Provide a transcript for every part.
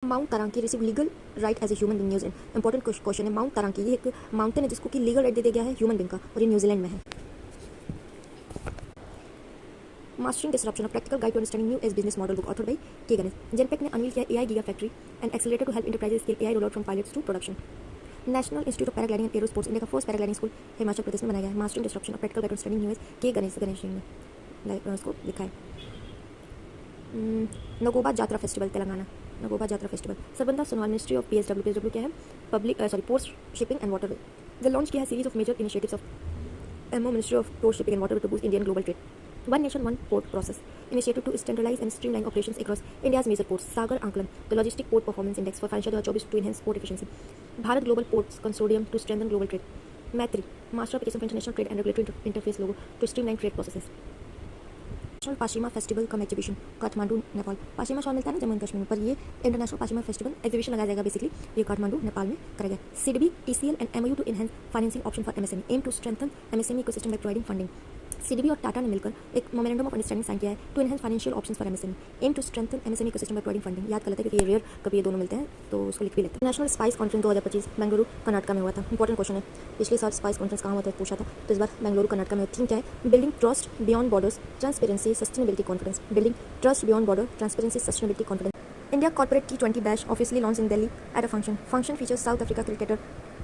Mount Taranaki receive legal right as a human being New Zealand. Important question है। Mount Taranaki ये एक mountain है जिसको कि लीगल राइट दे दिया गया है ह्यूमन बीइंग का, और ये न्यूजीलैंड में है। Mastering disruption of practical guide to understanding new age business model book, author by K Ganesh. Genpact ने अनवील किया AI giga factory and accelerator to help enterprises scale AI roll out from pilots to production. National institute of paragliding and aero sports India का first paragliding school Himachal Pradesh में बनाया गया है। Mastering disruption of practical guide to understanding new age K Ganesh ने उसको लिखा है। Nagoba Jatra festival Telangana, Nagoba Jatra festival. Sarbananda Sonowal ministry of PSW क्या है, public port shipping and waterway launch किया है series of major initiatives of MO ministry of port shipping and water to boost Indian global trade. One Nation One Port process initiative to standardize and streamline operations across India's major ports. Sagar Ankalan, the Logistic Port Performance Index for financial year 2024 to enhance port efficiency. Bharat Global Ports Consortium to strengthen global trade. Maitri, Master Application for International Trade and Regulatory Interface logo to streamline trade processes. National pashmina festival cum exhibition Kathmandu Nepal. Pashmina shawl मिलता है ना Jammu and Kashmir में, पर ये international पाशिमा festival exhibition लगाया जाएगा। Basically ये काठमांडू नेपाल में करेगा। SIDBI TCL and MoU to enhance financing option for MSME, aim to strengthen MSME ecosystem by providing funding. SIDBI और टाटा ने मिलकर एक मेमोरेंडम ऑफ अंडरस्टैंडिंग साइन किया है to enhance financial options for MSME, aim to strengthen MSME ecosystem by providing funding. याद कर लेते हैं क्योंकि ये रेयर कभी ये दोनों मिलते हैं तो उसको लिख भी लेते हैं। National spice conference 2025 Bengaluru Karnataka में हुआ था। इंपॉर्टेंट क्वेश्चन है, पिछले साल स्पाइस कॉन्फ्रेंस कहाँ हुआ था पूछा था, तो इस बार बेंगलुरु कर्नाटक में। थीम क्या है, building trust beyond borders transparency sustainability confidence. Building trust beyond border transparency sustainability confidence. India Corporate T20 Bash officially launched in Delhi at a function. Function features South Africa cricketer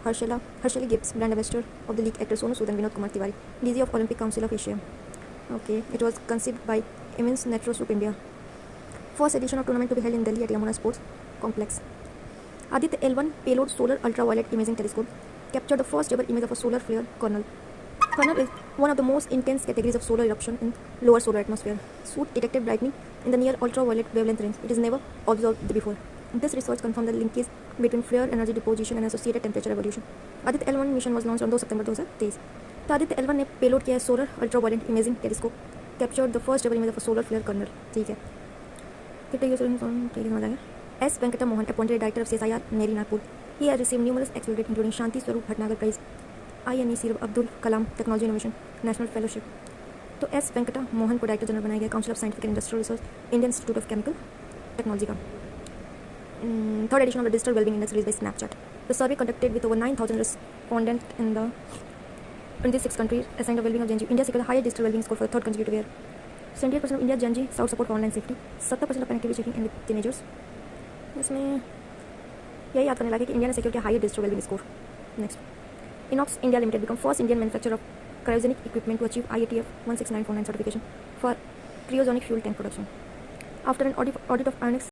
Herschelle Gibbs, brand ambassador of the league actor Sonu Sood and Vinod Kumar Tiwari, DG of Olympic Council of Asia. Okay, it was conceived by Immense Netros Group India. First edition of tournament to be held in Delhi at Yamuna Sports Complex. Aditya L1 payload solar ultraviolet imaging telescope captured the first ever image of a solar flare kernel. Kernel is one of the most intense categories of solar eruption in lower solar atmosphere. Soot detected brightening in the near ultraviolet wavelength range. It is never observed before. This research confirmed the linkage between flare energy deposition and associated temperature evolution. Aditya L1 mission was launched on 2 September 2023. तो Aditya L1 ने payload किया है solar ultraviolet imaging telescope, captured the first ever image of a solar flare kernel. ठीक है, कितने समझ आ गया। S Venkata Mohan appointed director of CSIR NEERI Nagpur. He has received numerous accolades including Shanti Swarup Bhatnagar prize, INEC Abdul Kalam technology innovation national fellowship. तो S Venkata Mohan को director general बनाया गया council of scientific and industrial research Indian institute of chemical technology का। Third edition of the digital wellbeing index release by Snapchat. The survey conducted with over 9,000 respondents in the 26 countries assigned the well-being of Gen Z. India secured the highest digital well-being score for the third consecutive year. 78% of India Gen Z sought support for online safety. 70% of connectivity checking and with teenagers. इसमें यही याद करने लगे कि India ने secure किया highest digital wellbeing score. Next, Inox India Limited become first Indian manufacturer of cryogenic equipment to achieve IATF 16949 certification for cryogenic fuel tank production. After an audit of Onyx